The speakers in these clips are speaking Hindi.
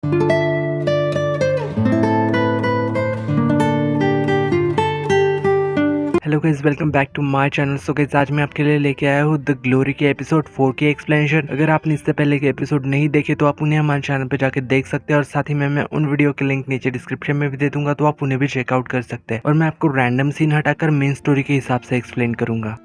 Hello guys, welcome back to my channel. So guys, आज मैं आपके लिए लेके आया हूँ द ग्लोरी के एपिसोड 4 की एक्सप्लेनेशन। अगर आपने इससे पहले के एपिसोड नहीं देखे तो आप उन्हें हमारे चैनल पे जाके देख सकते हैं, और साथ ही में मैं उन वीडियो के लिंक नीचे डिस्क्रिप्शन में भी दे दूंगा, तो आप उन्हें भी चेकआउट कर सकते हैं। और मैं आपको रैंडम सीन हटाकर मेन स्टोरी के हिसाब से एक्सप्लेन करूंगा।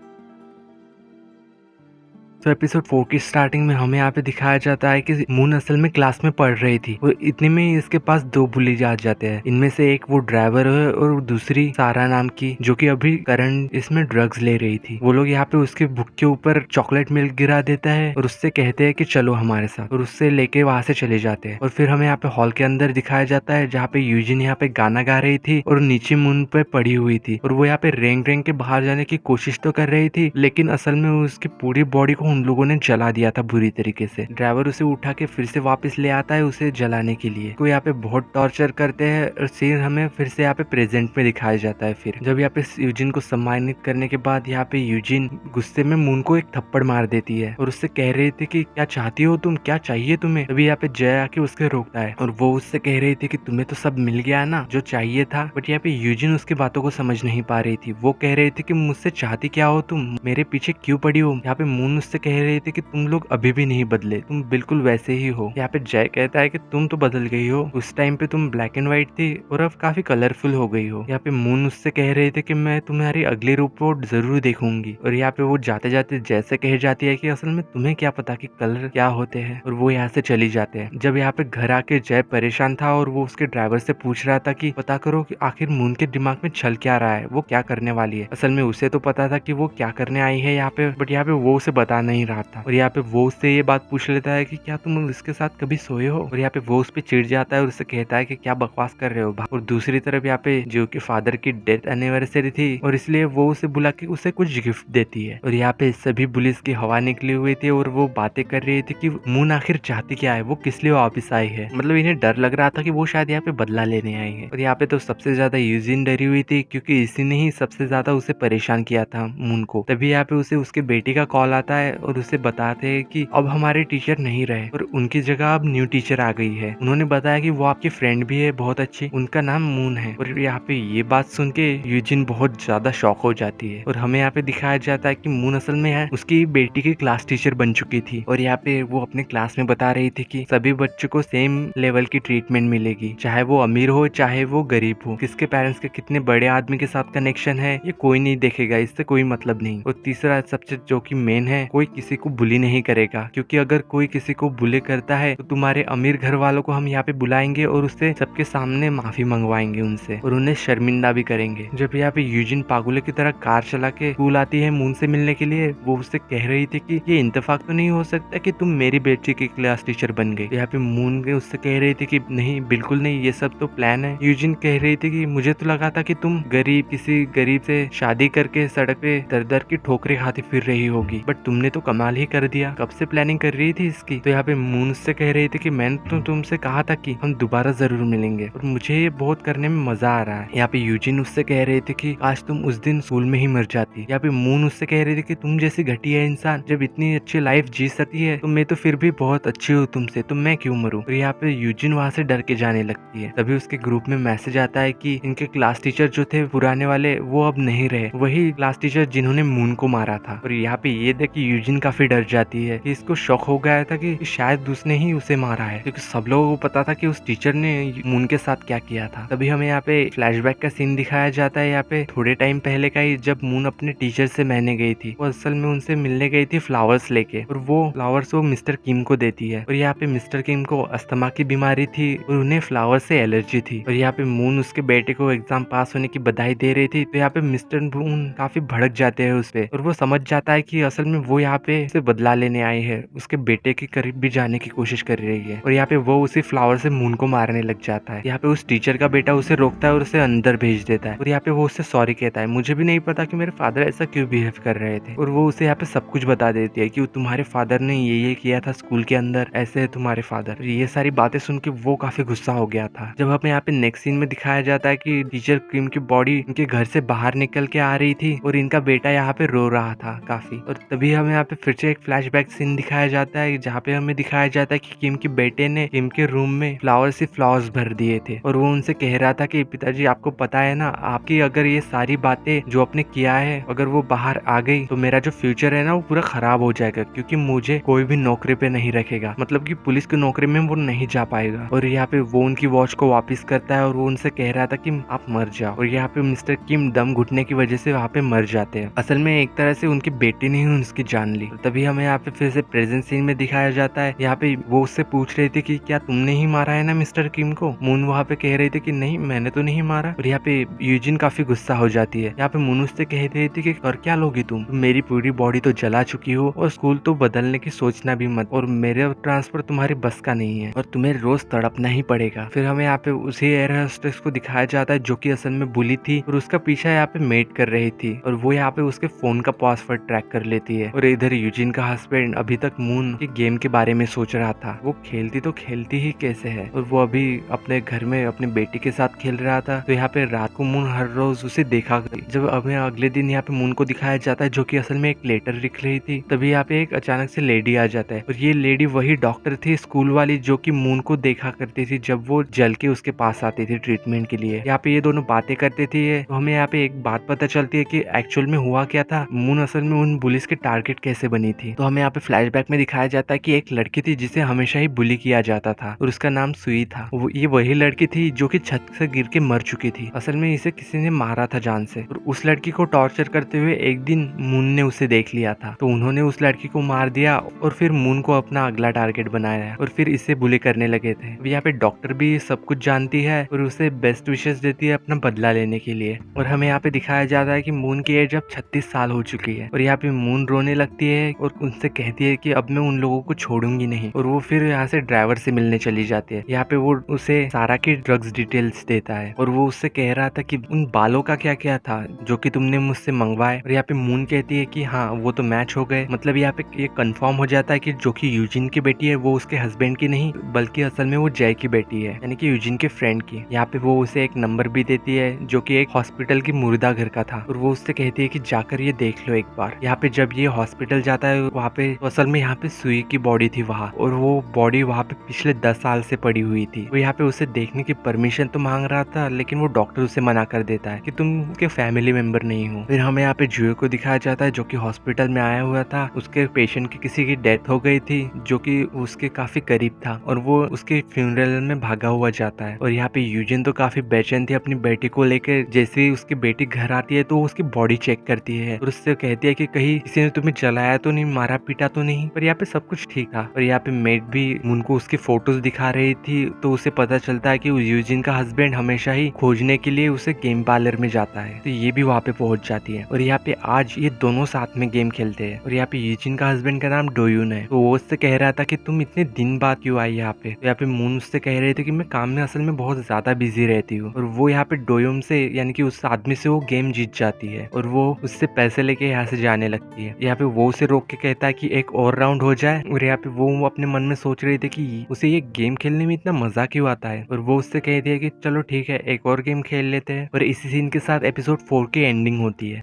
तो एपिसोड 4 की स्टार्टिंग में हमें यहाँ पे दिखाया जाता है कि मून असल में क्लास में पढ़ रही थी, और इतने में ही इसके पास दो बुलीज आ जाते हैं। इनमें से एक वो ड्राइवर है और दूसरी सारा नाम की, जो कि अभी करंट इसमें ड्रग्स ले रही थी। वो लोग यहाँ पे उसके बुक के ऊपर चॉकलेट मिल्क गिरा देता है और उससे कहते हैं कि चलो हमारे साथ, और उससे लेके वहां से चले जाते हैं। और फिर हमें यहाँ पे हॉल के अंदर दिखाया जाता है जहाँ पे यूजिन यहाँ पे गाना गा रही थी और नीचे मून पे पड़ी हुई थी, और वो यहाँ पे रेंग रेंग के बाहर जाने की कोशिश तो कर रही थी, लेकिन असल में उसकी पूरी बॉडी को उन लोगों ने जला दिया था बुरी तरीके से। ड्राइवर उसे उठा के फिर से वापस ले आता है उसे जलाने के लिए। को यहाँ पे बहुत टॉर्चर करते हैं, और सीन हमें फिर से यहाँ पे प्रेजेंट में दिखाया जाता है। फिर जब यहाँ पे यूजिन को सम्मानित करने के बाद यहाँ पे यूजिन गुस्से में मून को एक थप्पड़ मार देती है और उससे कह रही थी कि क्या चाहती हो तुम, क्या चाहिए तुम्हें। तभी यहाँ पे जय आके उसके रोकता है, और वो उससे कह रही थी कि तुम्हें तो सब मिल गया ना जो चाहिए था। बट यहाँ पे यूजिन उसकी बातों को समझ नहीं पा रही थी। वो कह रही थी कि मुझसे चाहती क्या हो तुम, मेरे पीछे क्यों पड़ी हो। यहाँ पे मून उससे कह रही थी कि तुम लोग अभी भी नहीं बदले, तुम बिल्कुल वैसे ही हो। यहाँ पे जय कहता है कि तुम तो बदल गई हो, उस टाइम पे तुम ब्लैक एंड व्हाइट थी और अब काफी कलरफुल हो गई हो। यहाँ पे मून उससे कह रहे थे कि मैं तुम्हारी अगली रूप को जरूर देखूंगी। और यहाँ पे वो जाते जाते जैसे कह जाती है कि असल में तुम्हें क्या पता कि कलर क्या होते हैं, और वो यहाँ से चली जाते हैं। जब यहाँ पे घर आके जय परेशान था और वो उसके ड्राइवर से पूछ रहा था कि पता करो कि आखिर मून के दिमाग में चल क्या रहा है, वो क्या करने वाली है। असल में उसे तो पता था कि वो क्या करने आई है यहाँ पे, बट यहाँ पे वो उसे बता नहीं रहा था। और यहाँ पे वो उससे ये बात पूछ लेता है कि क्या तुम इसके साथ कभी सोए हो। और यहाँ पे वो उस पे चिढ़ जाता है और उससे कहता है कि क्या बकवास कर रहे हो। और दूसरी तरफ यहाँ पे जो कि फादर की डेथ एनिवर्सरी थी, और इसलिए वो उसे बुला के उसे कुछ गिफ्ट देती है। और यहाँ पे सभी पुलिस की हवा निकली हुई थी और वो बातें कर रही थी कि मून आखिर चाहती क्या है, वो किस लिए वापिस आई है। मतलब इन्हें डर लग रहा था कि वो शायद यहाँ पे बदला लेने आई है। और यहाँ पे तो सबसे ज्यादा यूजिन डरी हुई थी, क्योंकि इसी ने ही सबसे ज्यादा उसे परेशान किया था मून को। तभी यहाँ पे उसे उसके बेटी का कॉल आता है और उसे बताते हैं कि अब हमारे टीचर नहीं रहे और उनकी जगह अब न्यू टीचर आ गई है। उन्होंने बताया कि वो आपकी फ्रेंड भी है बहुत अच्छी, उनका नाम मून है। और यहाँ पे ये बात सुन के यूजिन बहुत ज्यादा शॉक हो जाती है। और हमें यहाँ पे दिखाया जाता है कि मून असल में है उसकी बेटी की क्लास टीचर बन चुकी थी। और यहाँ पे वो अपने क्लास में बता रही थी कि सभी बच्चों को सेम लेवल की ट्रीटमेंट मिलेगी, चाहे वो अमीर हो चाहे वो गरीब हो। किसके पेरेंट्स के कितने बड़े आदमी के साथ कनेक्शन है ये कोई नहीं देखेगा, इससे कोई मतलब नहीं। और तीसरा सबसे जो कि मेन है, कोई किसी को बुली नहीं करेगा, क्योंकि अगर कोई किसी को बुली करता है तो तुम्हारे अमीर घर वालों को हम यहाँ पे बुलाएंगे और उससे सबके सामने माफी मंगवाएंगे उनसे, और उन्हें शर्मिंदा भी करेंगे। जब यहाँ पे यूजिन पागुले की तरह कार चला के स्कूल आती है मून से मिलने के लिए, वो उससे कह रही थी कि ये इंतफाक तो नहीं हो सकता कि तुम मेरी बेटी की क्लास टीचर बन गई। यहाँ पे मून उससे कह रही थी कि नहीं, बिल्कुल नहीं, ये सब तो प्लान है। यूजिन कह रही थी कि मुझे तो लगा था कि तुम किसी गरीब से शादी करके सड़क पे दर दर की ठोकरें खाती फिर रही होगी, बट तुमने तो कमाल ही कर दिया, कब से प्लानिंग कर रही थी इसकी। तो यहाँ पे मून से कह रही थी कि मैंने तो तुमसे कहा था कि हम दोबारा जरूर मिलेंगे और मुझे ये बहुत करने में मजा आ रहा है। यहाँ पे यूजिन उससे कह रही थी कि काश तुम उस दिन स्कूल में ही मर जाती। यहाँ पे मून उससे कह रही थी कि तुम जैसी घटिया इंसान जब इतनी अच्छी लाइफ जी सकती है तो मैं तो फिर भी बहुत अच्छी हूँ तुमसे, तो मैं क्यों मरूं। और यहाँ पे यूजिन वहां से डर के जाने लगती है। तभी उसके ग्रुप में मैसेज आता है कि इनके क्लास टीचर जो थे पुराने वाले, वो अब नहीं रहे, वही क्लास टीचर जिन्होंने मून को मारा था। और यहाँ पे ये देख कि यूजिन काफी डर जाती है कि इसको शौक हो गया था कि शायद उसने ही उसे मारा है, क्योंकि सब लोगों को पता था कि उस टीचर ने मून के साथ क्या किया था। तभी हमें यहाँ पे फ्लैशबैक का सीन दिखाया जाता है, यहाँ पे थोड़े टाइम पहले का ही, जब मून अपने टीचर से मिलने गई थी। वो असल में उनसे मिलने गई थी फ्लावर्स लेके, और वो फ्लावर्स वो मिस्टर किम को देती है। और यहाँ पे मिस्टर किम को अस्थमा की बीमारी थी और उन्हें फ्लावर से एलर्जी थी। और यहाँ पे मून उसके बेटे को एग्जाम पास होने की बधाई दे रही थी, तो यहाँ पे मिस्टर मून काफी भड़क जाते हैं उस पे, और वो समझ जाता है कि असल में वो यहाँ पे उसे बदला लेने आई है, उसके बेटे के करीब भी जाने की कोशिश कर रही है। और यहाँ पे वो उसी फ्लावर से मून को मारने लग जाता है। यहाँ पे उस टीचर का बेटा उसे रोकता है और उसे अंदर भेज देता है। और यहाँ पे वो उससे सॉरी कहता है, मुझे भी नहीं पता कि मेरे फादर ऐसा क्यों बिहेव कर रहे थे। और वो उसे यहाँ पे सब कुछ बता देती है कि तुम्हारे फादर ने ये किया था स्कूल के अंदर, ऐसे है तुम्हारे फादर। ये सारी बातें सुन के वो काफी गुस्सा हो गया था। जब हमें यहाँ पे नेक्स्ट सीन में दिखाया जाता है कि टीचर क्रीम की बॉडी इनके घर से बाहर निकल के आ रही थी और इनका बेटा यहाँ पे रो रहा था काफी। और तभी हमें यहाँ पे फिर से एक फ्लैशबैक सीन दिखाया जाता है जहाँ पे हमें दिखाया जाता है कि किम के बेटे ने किम के रूम में फ्लावर्स भर दिए थे और वो उनसे कह रहा था कि पिताजी आपको पता है ना, आपकी अगर ये सारी बातें जो आपने किया है अगर वो बाहर आ गई तो मेरा जो फ्यूचर है ना वो पूरा खराब हो जाएगा, क्योंकि मुझे कोई भी नौकरी पे नहीं रखेगा, मतलब कि पुलिस की नौकरी में वो नहीं जा पाएगा। और यहाँ पे वो उनकी वॉच को वापस करता है और वो उनसे कह रहा था कि आप मर जाओ, और यहाँ पे मिस्टर किम दम घुटने की वजह से वहाँ पे मर जाते हैं। असल में एक तरह से उनकी बेटी ने ही उसकी जान ली। तभी हमें यहाँ पे फिर से प्रेजेंट सीन में दिखाया जाता है, यहाँ पे वो उससे पूछ रही थी कि क्या तुमने ही मारा है ना मिस्टर किम को। मून वहाँ पे कह रही थी कि नहीं मैंने तो नहीं मारा, और यहाँ पे यूजिन काफी गुस्सा हो जाती है। यहाँ पे मून उससे कह रही थी कि कर क्या लोगी तुम मेरी पूरी बॉडी तो जला चुकी हो और स्कूल तो बदलने की सोचना भी मत, और मेरे ट्रांसफर तुम्हारी बस का नहीं है और तुम्हें रोज तड़पना ही पड़ेगा। फिर हमें यहाँ पे उसी एयर होस्टेस को दिखाया जाता है जो कि असल में बुली थी और उसका पीछा यहाँ पे मेट कर रही थी, और वो यहाँ पे उसके फोन का पासवर्ड ट्रैक कर लेती है। और इधर यूजिन का हस्बैंड अभी तक मून के गेम के बारे में सोच रहा था, वो खेलती तो खेलती ही कैसे है, और वो अभी अपने घर में अपनी बेटी के साथ खेल रहा था। तो यहाँ पे रात को मून हर रोज उसे देखा। जब हमें अगले दिन यहाँ पे मून को दिखाया जाता है जो कि असल में एक लेटर लिख रही थी, तभी यहाँ पे एक अचानक से लेडी आ जाता है, और ये लेडी वही डॉक्टर थी स्कूल वाली जो कि मून को देखा करती थी जब वो जल के उसके पास आती थी ट्रीटमेंट के लिए। यहाँ पे ये दोनों बातें करते थे। तो हमें यहाँ पे एक बात पता चलती है कि एक्चुअल में हुआ क्या था, मून असल में उन पुलिस के टारगेट कैसे बनी थी। तो हमें यहाँ पे फ्लैशबैक में दिखाया जाता है कि एक लड़की थी जिसे हमेशा ही बुली किया जाता था और उसका नाम सुई था। ये वही लड़की थी जो कि छत से गिर के मर चुकी थी। असल में इसे किसी ने मारा था जान से, और उस लड़की को टॉर्चर करते हुए एक दिन मून ने उसे देख लिया था, तो उन्होंने उस लड़की को मार दिया और फिर मून को अपना अगला टारगेट बनाया और फिर इसे बुली करने लगे थे। यहाँ पे डॉक्टर भी सब कुछ जानती है और उसे बेस्ट विशेस देती है अपना बदला लेने के लिए। और हमें यहाँ पे दिखाया जाता है कि मून की एज अब 36 साल हो चुकी है, और यहाँ पे मून रोने लगती है और उनसे कहती है कि अब मैं उन लोगों को छोड़ूंगी नहीं, और वो फिर यहाँ से ड्राइवर से मिलने चली जाती है। यहाँ पे वो उसे सारा की ड्रग्स डिटेल्स देता है और वो उससे कह रहा था कि उन बालों का क्या क्या था जो कि तुमने मुझसे मंगवाए, और यहाँ पे मून कहती है कि हाँ वो तो मैच हो गए। मतलब यहाँ पे ये कंफर्म हो जाता है कि जो कि यूजिन की बेटी है वो उसके हस्बैंड की नहीं बल्कि असल में वो जय की बेटी है, यानी कि यूजिन के फ्रेंड की। यहाँ पे वो उसे एक नंबर भी देती है जो कि एक हॉस्पिटल की मुर्दा घर का था, और वो उससे कहती है कि जाकर ये देख लो एक बार। यहाँ पे जब ये हॉस्पिटल जाता है वहाँ पे तो असल में यहाँ पे सुई की बॉडी थी वहाँ, और वो बॉडी वहाँ पे पिछले 10 साल से पड़ी हुई थी। वो यहाँ पे उसे देखने की परमिशन तो मांग रहा था, लेकिन वो डॉक्टर उसे मना कर देता है कि तुम के फैमिली मेंबर नहीं हो। फिर हमें यहाँ पे जुए को दिखाया जाता है जो कि हॉस्पिटल में आया हुआ था। उसके पेशेंट की किसी की डेथ हो गई थी जो कि उसके काफी करीब था, और वो उसके फ्यूनरल में भागा हुआ जाता है। और यहाँ पे यूजिन तो काफी बेचैन थी अपनी बेटी को लेकर। जैसे ही उसकी बेटी घर आती है तो उसकी बॉडी चेक करती है और उससे कहती है कि कहीं किसी ने तुम्हें जलाया तो नहीं, मारा पीटा तो नहीं। पर यहाँ पे सब कुछ ठीक था। और यहाँ पे मेड भी उनको उसकी फोटोज दिखा रही थी, तो उसे पता चलता है कि यूजिन का हस्बैंड हमेशा ही खोजने के लिए उसे गेम पार्लर में जाता है, तो ये भी वहाँ पे पहुंच जाती है। और यहाँ पे आज ये दोनों साथ में गेम खेलते हैं, और यहाँ पे यूजिन का हस्बैंड का नाम डोयून है। तो वो उससे कह रहा था कि तुम इतने दिन बाद क्यों आई यहाँ पे। तो यहाँ पे मून उससे कह रहे थे कि मैं काम में असल में बहुत ज्यादा बिजी रहती हूँ, और वो यहाँ पे डोयून से यानी कि उस आदमी से वो गेम जीत जाती है और वो उससे पैसे लेके यहाँ से जाने लगती है। यहाँ पे वो उसे रोक के कहता है कि एक और राउंड हो जाए, और यहाँ पे वो अपने मन में सोच रही थी कि उसे ये गेम खेलने में इतना मजा क्यों आता है, और वो उससे कहती है कि चलो ठीक है एक और गेम खेल लेते हैं। और इसी सीन के साथ एपिसोड 4 की एंडिंग होती है।